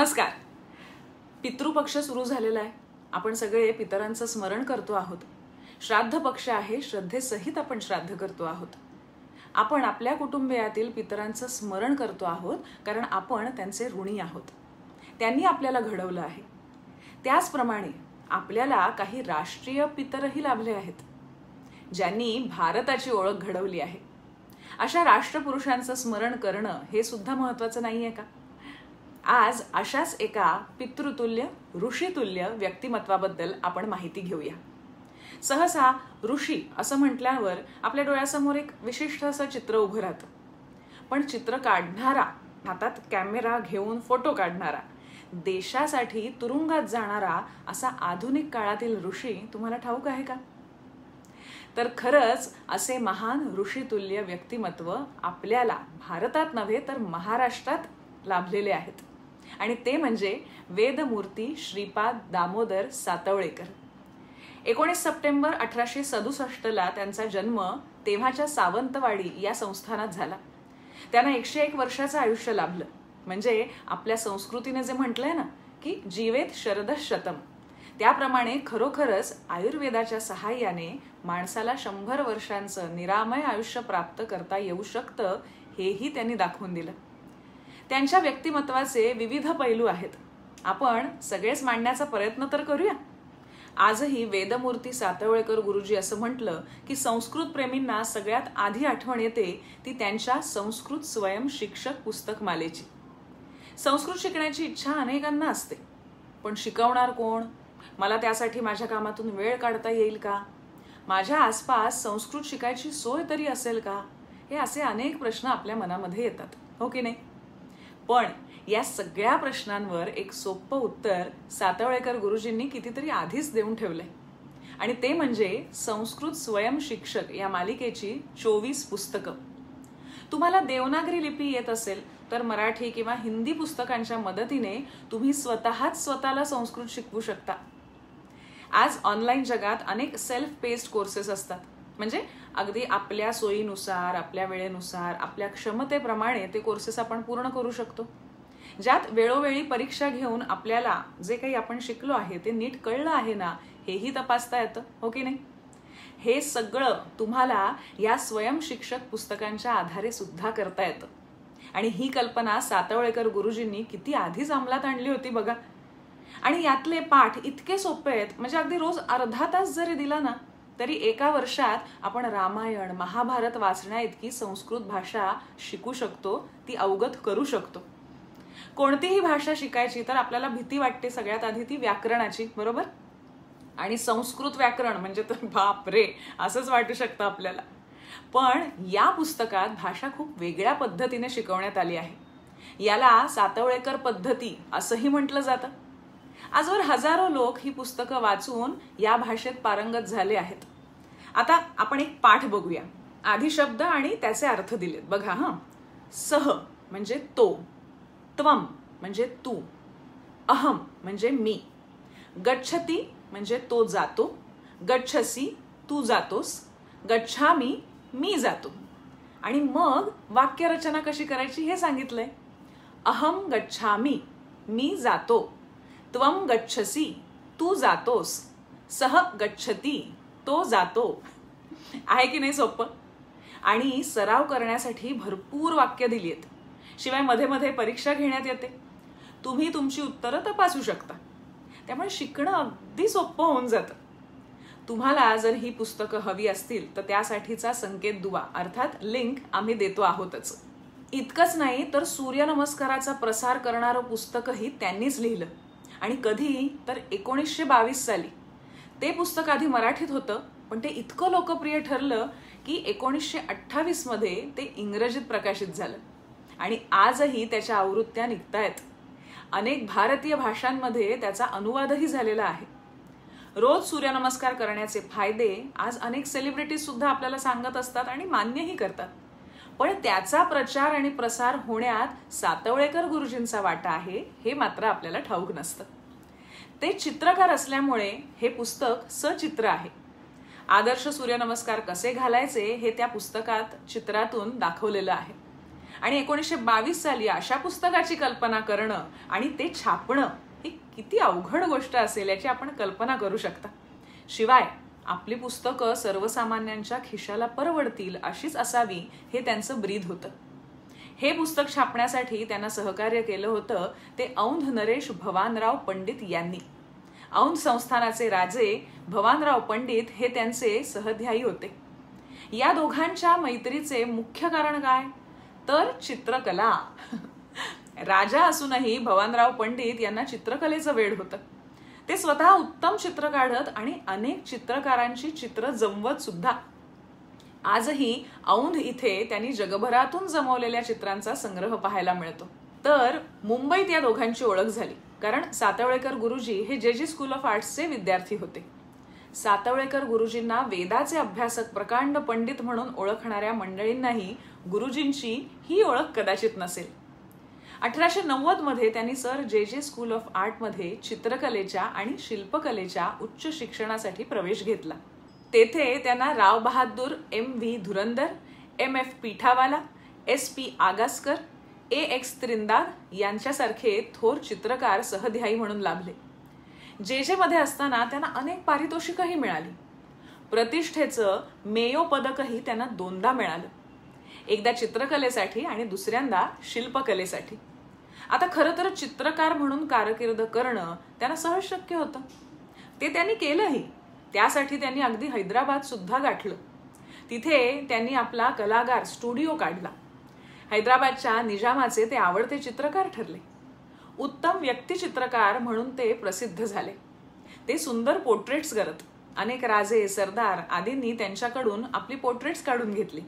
नमस्कार. पितृपक्ष सुरू झालेला आहे. आपण सगळे पितरांचं स्मरण करतो आहोत. श्राद्ध पक्ष आहे, श्रद्धेसहित आपण श्राद्ध करतो आहोत. आपण आपल्या कुटुंबियातील पितरांचं स्मरण करतो आहोत कारण आपण त्यांचे ऋणी आहोत. त्यांनी आपल्याला घडवलं आहे. त्याचप्रमाणे आपल्याला काही राष्ट्रीय पितरही लाभले आहेत, ज्यांनी भारताची ओळख घडवली आहे. अशा राष्ट्रपुरुषांचं स्मरण करणं हे सुद्धा महत्त्वाचं नाहीये का? आज अशाच एका पितृतुल्य ऋषितुल्य व्यक्तिमत्वाबद्दल आपण माहिती घेऊया. सहसा ऋषी असं म्हटल्यावर आपल्या डोळ्यासमोर एक विशिष्ट असं चित्र उभं राहतं. पण चित्र काढणारा, हातात कॅमेरा घेऊन फोटो काढणारा, देशासाठी तुरुंगात जाणारा असा आधुनिक काळातील ऋषी तुम्हाला ठाऊक आहे का? तर खरंच असे महान ऋषितुल्य व्यक्तिमत्व आपल्याला भारतात नव्हे तर महाराष्ट्रात लाभलेले आहेत. आणि ते म्हणजे वेदमूर्ती श्रीपाद दामोदर सातवळेकर. 19 सप्टेंबर 1867 त्यांचा जन्म तेव्हाच्या सावंतवाडी या संस्थानात झाला. त्यांना 101 वर्षाचं आयुष्य लाभलं. म्हणजे आपल्या संस्कृतीने जे म्हटलंय ना की जीवेत शरद शतम, त्याप्रमाणे खरोखरच आयुर्वेदाच्या सहाय्याने माणसाला 100 वर्षांचं निरामय आयुष्य प्राप्त करता येऊ शकतं, हेही त्यांनी दाखवून दिलं. त्यांच्या व्यक्तिमत्वाचे विविध पैलू आहेत. आपण सगळेच मांडण्याचा प्रयत्न तर करूया. आजही वेदमूर्ती सातवळेकर गुरुजी असं म्हटलं की संस्कृत प्रेमींना सगळ्यात आधी आठवण येते ती त्यांच्या संस्कृत स्वयं शिक्षक पुस्तक मालेची. संस्कृत शिकण्याची इच्छा अनेकांना असते, पण शिकवणार कोण? मला त्यासाठी माझ्या कामातून वेळ काढता येईल का? माझ्या आसपास संस्कृत शिकायची सोय तरी असेल का? हे असे अनेक प्रश्न आपल्या मनामध्ये येतात, हो की नाही? पण या सगळ्या प्रश्नांवर एक सोपं उत्तर सातवळेकर गुरुजींनी कितीतरी आधीच देऊन ठेवलंय. आणि ते म्हणजे संस्कृत स्वयं शिक्षक या मालिकेची 24 पुस्तकं. तुम्हाला देवनागरी लिपी येत असेल तर मराठी किंवा हिंदी पुस्तकांच्या मदतीने तुम्ही स्वतःच स्वतःला संस्कृत शिकवू शकता. आज ऑनलाईन जगात अनेक सेल्फ पेस्ड कोर्सेस असतात. म्हणजे अगदी आपल्या सोयीनुसार, आपल्या वेळेनुसार, आपल्या क्षमतेप्रमाणे ते कोर्सेस आपण पूर्ण करू शकतो. ज्यात वेळोवेळी परीक्षा घेऊन आपल्याला जे काही आपण शिकलो आहे ते नीट कळलं आहे ना हेही तपासता येतं, हो की नाही? हे सगळं तुम्हाला या स्वयंशिक्षक पुस्तकांच्या आधारे सुद्धा करता येतं. आणि ही कल्पना सातवळेकर गुरुजींनी किती आधीच अंमलात आणली होती बघा. आणि यातले पाठ इतके सोपे आहेत, म्हणजे अगदी रोज अर्धा तास जरी दिला ना तरी एका वर्षात आपण रामायण महाभारत वाचण्या इतकी संस्कृत भाषा शिकू शकतो, ती अवगत करू शकतो. कोणतीही भाषा शिकायची तर आपल्याला भीती वाटते सगळ्यात आधी ती व्याकरणाची, बरोबर? आणि संस्कृत व्याकरण म्हणजे तर बाप रे असंच वाटू शकतं आपल्याला. पण या पुस्तकात भाषा खूप वेगळ्या पद्धतीने शिकवण्यात आली आहे. याला सातवळेकर पद्धती असंही म्हटलं जातं. आजवर हजारो लोक ही पुस्तकं वाचून या भाषेत पारंगत झाले आहेत. आता आपण एक पाठ बघूया. आधी शब्द आणि त्याचे अर्थ दिलेत बघा. सह म्हणजे तो, त्वम म्हणजे तू, अहम म्हणजे मी, गच्छती म्हणजे तो जातो, गच्छसी तू जातोस, गच्छामी मी जातो. आणि मग वाक्यरचना कशी करायची हे सांगितलंय. अहम गच्छामी मी जातो, त्वम गच्छसी तू जातोस, सह गच्छती तो जातो. आहे की नाही सोपं? आणि सराव करण्यासाठी भरपूर वाक्य दिली आहेत. शिवाय मध्ये मध्ये परीक्षा घेण्यात येते. तुम्ही तुमची उत्तरं तपासू शकता. त्यामुळे शिकणं अगदी सोपं होऊन जातं. तुम्हाला जर ही पुस्तकं हवी असतील तर त्यासाठीचा संकेत दुवा अर्थात लिंक आम्ही देतो आहोतच. इतकंच नाही तर सूर्यनमस्काराचा प्रसार करणारं पुस्तकही त्यांनीच लिहिलं. आणि कधी तर 1922 साली. ते पुस्तक आधी मराठीत होतं, पण ते इतकं लोकप्रिय ठरलं की 1928 मध्ये ते इंग्रजीत प्रकाशित झालं. आणि आजही त्याच्या आवृत्त्या निघतायत. अनेक भारतीय भाषांमध्ये त्याचा अनुवादही झालेला आहे. रोज सूर्यनमस्कार करण्याचे फायदे आज अनेक सेलिब्रिटीज सुद्धा आपल्याला सांगत असतात आणि मान्यही करतात. पण त्याचा प्रचार आणि प्रसार होण्यात सातवळेकर गुरुजींचा वाटा आहे हे मात्र आपल्याला ठाऊक नसतं. ते चित्रकार असल्यामुळे हे पुस्तक सचित्र आहे. आदर्श सूर्यनमस्कार कसे घालायचे हे त्या पुस्तकात चित्रातून दाखवलेलं आहे. आणि 1922 साली अशा पुस्तकाची कल्पना करणं आणि ते छापणं ही किती अवघड गोष्ट असेल याची आपण कल्पना करू शकता. शिवाय आपली पुस्तकं सर्वसामान्यांच्या खिशाला परवडतील अशीच असावी हे त्यांचं ब्रीद होतं. हे पुस्तक छापण्यासाठी त्यांना सहकार्य केलं होतं ते औंध नरेश भवानराव पंडित यांनी. औंध संस्थानाचे राजे भवानराव पंडित हे त्यांचे सहध्यायी होते. या दोघांच्या मैत्रीचे मुख्य कारण काय तर चित्रकला. राजा असूनही भवानराव पंडित यांना चित्रकलेचं वेड होतं. ते स्वतः उत्तम चित्र काढत आणि अनेक चित्रकारांची चित्र जमवत सुद्धा. आजही औंध इथे त्यांनी जगभरातून जमवलेल्या चित्रांचा संग्रह पाहायला मिळतो. तर मुंबईत या दोघांची ओळख झाली कारण सातवळेकर गुरुजी हे जे स्कूल ऑफ आर्ट्सचे विद्यार्थी होते. सातवळेकर गुरुजींना वेदाचे अभ्यासक प्रकांड पंडित म्हणून ओळखणाऱ्या मंडळींनाही गुरुजींची ही ओळख कदाचित नसेल. 1890 मध्ये त्यांनी सर जे स्कूल ऑफ आर्ट मध्ये चित्रकलेच्या आणि शिल्पकलेच्या उच्च शिक्षणासाठी प्रवेश घेतला. तेथे त्यांना Rao Bahadur M.V. Dhurandar, M.F. पीठावाला, S.P. आगासकर, A.X. Trindade यांच्यासारखे थोर चित्रकार सहध्यायी म्हणून लाभले. जे मध्ये असताना त्यांना अनेक पारितोषिकही मिळाली. प्रतिष्ठेचं मेयो पदकही त्यांना 2दा मिळालं. एकदा चित्रकलेसाठी आणि दुसऱ्यांदा शिल्पकलेसाठी. आता खरं तर चित्रकार म्हणून कारकीर्द करणं त्यांना सहज शक्य होतं. ते त्यांनी केलंही. त्यासाठी त्यांनी अगदी हैदराबाद सुद्धा गाठलं. तिथे त्यांनी आपला कलागार स्टुडिओ काढला. हैदराबादच्या निजामाचे ते आवडते चित्रकार ठरले. उत्तम व्यक्तिचित्रकार म्हणून ते प्रसिद्ध झाले. ते सुंदर पोर्ट्रेट्स करत. अनेक राजे सरदार आदींनी त्यांच्याकडून आपली पोर्ट्रेट्स काढून घेतली.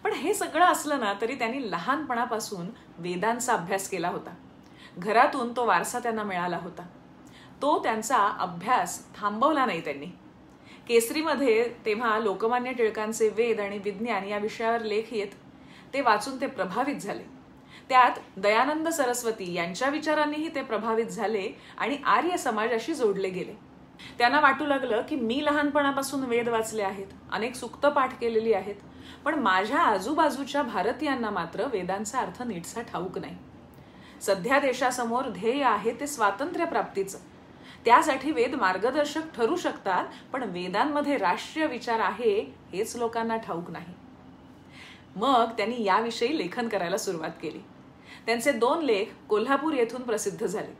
पण हे सगळं असलं ना तरी त्यांनी लहानपणापासून वेदांचा अभ्यास केला होता. घरातून तो वारसा त्यांना मिळाला होता. तो त्यांचा अभ्यास थांबवला नाही त्यांनी. केसरीमध्ये तेव्हा लोकमान्य टिळकांचे वेद आणि विज्ञान या विषयावर लेख येत. ते वाचून ते प्रभावित झाले. त्यात दयानंद सरस्वती यांच्या विचारांनीही ते प्रभावित झाले आणि आर्य समाजाशी जोडले गेले. त्यांना वाटू लागलं की मी लहानपणापासून वेद वाचले आहेत, अनेक सूक्त पाठ केलेली आहेत, पण माझ्या आजूबाजूच्या भारतीयांना मात्र वेदांचा अर्थ नीटसा ठाऊक नाही. सध्या देशासमोर ध्येय आहे ते स्वातंत्र्य प्राप्तीचं. त्यासाठी वेद मार्गदर्शक ठरू शकतात, पण वेदांमध्ये राष्ट्रीय विचार आहे हेच लोकांना ठाऊक नाही. मग त्यांनी याविषयी लेखन करायला सुरुवात केली. त्यांचे 2 लेख कोल्हापूर येथून प्रसिद्ध झाले.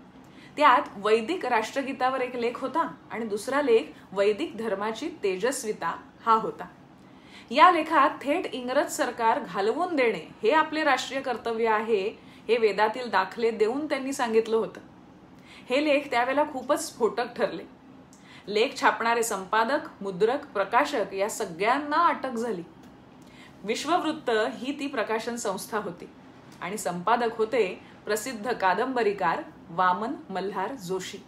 त्यात वैदिक राष्ट्रगीतावर एक लेख होता आणि दुसरा लेख वैदिक धर्माची तेजस्विता हा होता. या लेखात थेट इंग्रज सरकार घालवून देणे हे आपले राष्ट्रीय कर्तव्य आहे हे वेदातील दाखले देऊन त्यांनी सांगितलं होतं. हे लेख त्यावेळेला खूपच स्फोटक ठरले. लेख छापणारे संपादक, मुद्रक, प्रकाशक या सगळ्यांना अटक झाली. विश्ववृत्त ही ती प्रकाशन संस्था होती आणि संपादक होते प्रसिद्ध कादंबरीकार वामन मल्हार जोशी.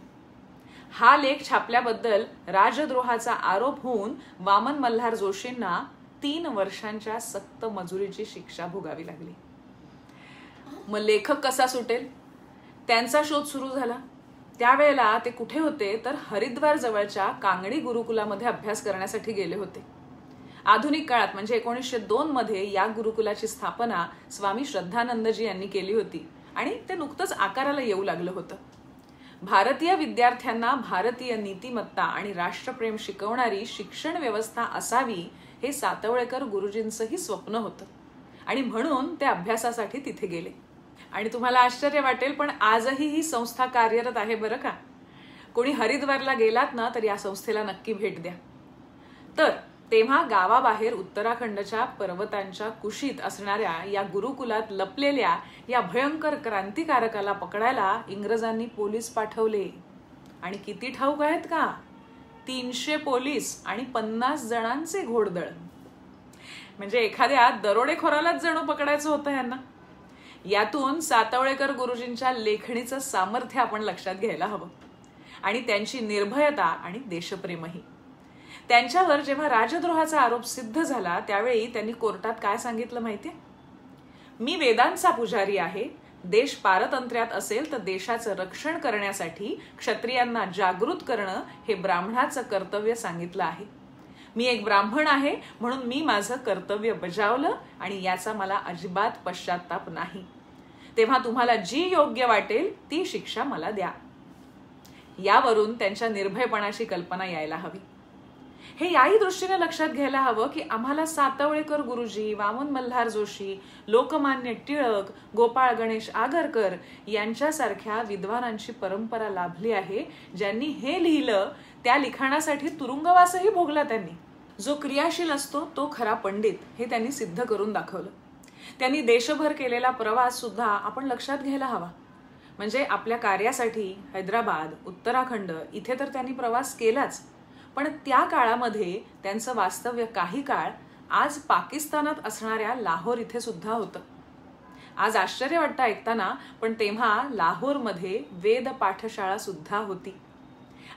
हा लेख छापल्याबद्दल राजद्रोहाचा आरोप होऊन वामन मल्हार जोशींना 3 वर्षांच्या सक्त मजुरीची शिक्षा भोगावी लागली. मग लेखक कसा सुटेल? त्यांचा शोध सुरू झाला. त्यावेळेला ते कुठे होते तर हरिद्वार जवळच्या कांगडी गुरुकुलामध्ये अभ्यास करण्यासाठी गेले होते. आधुनिक काळात म्हणजे 1902 मध्ये या गुरुकुलाची स्थापना स्वामी श्रद्धानंदजी यांनी केली होती आणि ते नुकतंच आकाराला येऊ लागलं होतं. भारतीय विद्यार्थ्यांना भारतीय नीतिमत्ता आणि राष्ट्रप्रेम शिकवणारी शिक्षण व्यवस्था असावी हे सातवळेकर गुरुजींचंही स्वप्न होतं आणि म्हणून ते अभ्यासासाठी तिथे गेले. आणि तुम्हाला आश्चर्य वाटेल पण आजही ही संस्था कार्यरत आहे बरं का. कोणी हरिद्वारला गेलात ना तर या संस्थेला नक्की भेट द्या. तर तेव्हा गावाबाहेर उत्तराखंडच्या पर्वतांच्या कुशीत असणाऱ्या या गुरुकुलात लपलेल्या या भयंकर क्रांतिकारकाला पकडायला इंग्रजांनी पोलीस पाठवले. आणि किती ठाऊक आहेत का? 300 पोलीस आणि 50 जणांचे घोडदळ. म्हणजे एखाद्या दरोडेखोरालाच जणू पकडायचं होतं यांना. यातून सातवळेकर गुरुजींच्या लेखणीचं सामर्थ्य आपण लक्षात घ्यायला हवं आणि त्यांची निर्भयता आणि देशप्रेमही. त्यांच्यावर जेव्हा राजद्रोहाचा आरोप सिद्ध झाला त्यावेळी त्यांनी कोर्टात काय सांगितलं माहितीये? मी वेदांचा पुजारी आहे. देश पारतंत्र्यात असेल तर देशाचं रक्षण करण्यासाठी क्षत्रियांना जागृत करणं हे ब्राह्मणाचं कर्तव्य सांगितलं आहे. मी एक ब्राह्मण आहे म्हणून मी माझं कर्तव्य बजावलं आणि याचा मला अजिबात पश्चाताप नाही. तेव्हा तुम्हाला जी योग्य वाटेल ती शिक्षा मला द्या. यावरून त्यांच्या निर्भयपणाची कल्पना यायला हवी. हे याही दृष्टीने लक्षात घ्यायला हवं की आम्हाला सातवळेकर गुरुजी, वामन मल्हार जोशी, लोकमान्य टिळक, गोपाळ गणेश आगरकर यांच्यासारख्या विद्वानांची परंपरा लाभली आहे, ज्यांनी हे लिहिलं त्या लिखाणासाठी तुरुंगवासही भोगला त्यांनी. जो क्रियाशील असतो तो खरा पंडित हे त्यांनी सिद्ध करून दाखवलं. त्यांनी देशभर केलेला प्रवास सुद्धा आपण लक्षात घ्यायला हवा. म्हणजे आपल्या कार्यासाठी हैदराबाद, उत्तराखंड इथे तर त्यांनी प्रवास केलाच, पण त्या काळामध्ये त्यांचं वास्तव्य काही काळ आज पाकिस्तानात असणाऱ्या लाहोर इथे सुद्धा होतं. आज आश्चर्य वाटतं ऐकताना, पण तेव्हा लाहोरमध्ये वेद पाठशाळा सुद्धा होती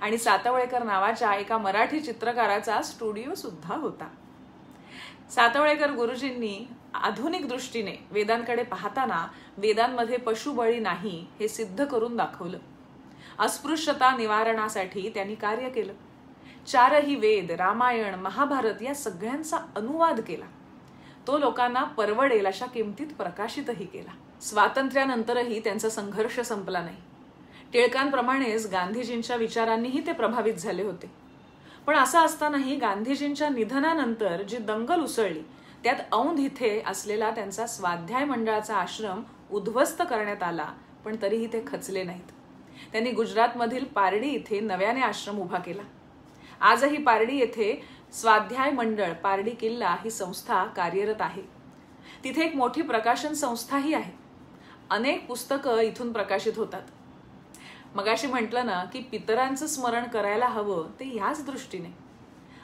आणि सातवळेकर नावाच्या एका मराठी चित्रकाराचा स्टुडिओ सुद्धा होता. सातवळेकर गुरुजींनी आधुनिक दृष्टीने वेदांकडे पाहताना वेदांमध्ये पशुबळी नाही हे सिद्ध करून दाखवलं. अस्पृश्यता निवारणासाठी त्यांनी कार्य केलं. चारही वेद, रामायण, महाभारत या सगळ्यांचा अनुवाद केला. तो लोकांना परवडेल अशा किमतीत प्रकाशितही केला. स्वातंत्र्यानंतरही त्यांचा संघर्ष संपला नाही. टिळकांप्रमाणेच गांधीजींच्या विचारांनीही ते प्रभावित झाले होते. पण असं असतानाही गांधीजींच्या निधनानंतर जी दंगल उसळली त्यात औंध इथे असलेला त्यांचा स्वाध्याय मंडळाचा आश्रम उद्ध्वस्त करण्यात आला, पण तरीही ते खचले नाहीत. त्यांनी गुजरातमधील पारडी इथे नव्याने आश्रम उभा केला. आजही पारडी येथे स्वाध्याय मंडळ पारडी किल्ला ही संस्था कार्यरत आहे. तिथे एक मोठी प्रकाशन संस्थाही आहे. अनेक पुस्तकं इथून प्रकाशित होतात. मगाशी म्हटलं ना की पितरांचं स्मरण करायला हवं, ते याच दृष्टीने.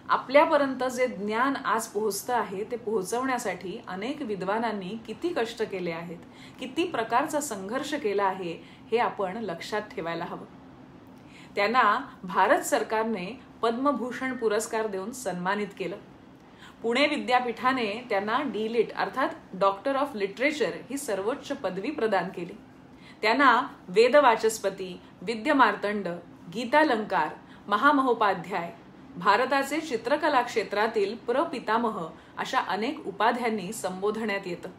आपल्यापर्यंत जे ज्ञान आज पोहोचतं आहे ते पोहोचवण्यासाठी अनेक विद्वानांनी किती कष्ट केले आहेत, किती प्रकारचा संघर्ष केला आहे हे आपण लक्षात ठेवायला हवं. त्यांना भारत सरकारने पद्मभूषण पुरस्कार देऊन सन्मानित केलं. पुणे विद्यापीठाने त्यांना डीलिट अर्थात डॉक्टर ऑफ लिटरेचर ही सर्वोच्च पदवी प्रदान केली. त्यांना वेदवाचस्पती, विद्यमार्तंड, गीतालंकार, महामहोपाध्याय, भारताचे चित्रकला क्षेत्रातील प्रपितामह अशा अनेक उपाध्यांनी संबोधण्यात येतं.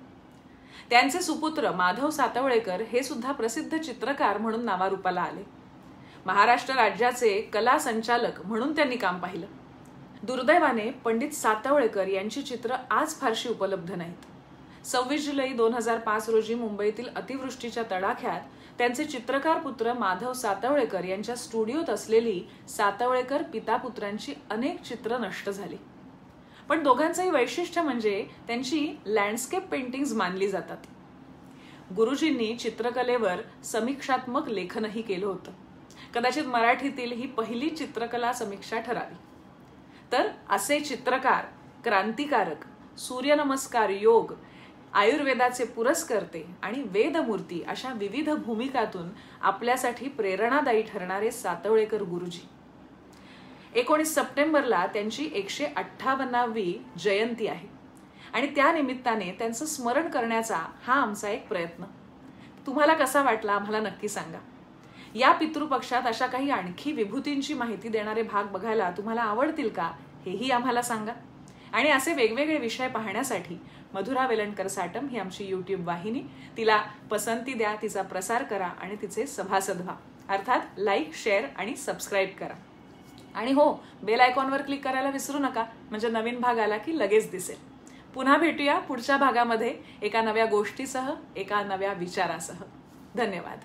त्यांचे सुपुत्र माधव सातवळेकर हे सुद्धा प्रसिद्ध चित्रकार म्हणून नावारूपाला आले. महाराष्ट्र राज्याचे कला संचालक म्हणून त्यांनी काम पाहिलं. दुर्दैवाने पंडित सातवळेकर यांची चित्र आज फारशी उपलब्ध नाहीत. 26 जुलै 2005 रोजी मुंबईतील अतिवृष्टीच्या तडाख्यात त्यांचे चित्रकार पुत्र माधव सातवळेकर यांच्या स्टुडिओत असलेली सातवळेकर पितापुत्रांची अनेक चित्र नष्ट झाली. पण दोघांचंही वैशिष्ट्य म्हणजे त्यांची लँडस्केप पेंटिंग्स मानली जातात. गुरुजींनी चित्रकलेवर समीक्षात्मक लेखनही केलं होतं. कदाचित मराठीतील ही पहिली चित्रकला समीक्षा ठरावी. तर असे चित्रकार, क्रांतिकारक, सूर्यनमस्कार योग, आयुर्वेदाचे पुरस्कर्ते आणि वेदमूर्ती अशा विविध भूमिकातून आपल्यासाठी प्रेरणादायी ठरणारे सातवळेकर गुरुजी. 19 सप्टेंबरला त्यांची 158वी जयंती आहे आणि त्या निमित्ताने त्यांचं स्मरण करण्याचा हा आमचा एक प्रयत्न. तुम्हाला कसा वाटला आम्हाला नक्की सांगा. या पितृपक्षात अशा काही आणखी विभूतींची माहिती देणारे भाग बघायला तुम्हाला आवडतील का हेही आम्हाला सांगा. आणि असे वेगवेगळे विषय पाहण्यासाठी मधुरा वेलणकर साटम ही आमची YouTube वाहिनी, तिला पसंती द्या, तिचा प्रसार करा आणि तिचे सभासद व्हा. अर्थात लाईक, शेअर आणि सबस्क्राईब करा. आणि हो, बेल आयकॉनवर क्लिक करायला विसरू नका, म्हणजे नवीन भाग आला की लगेच दिसेल. पुन्हा भेटूया पुढच्या भागामध्ये एका नव्या गोष्टीसह, एका नव्या विचारासह. धन्यवाद.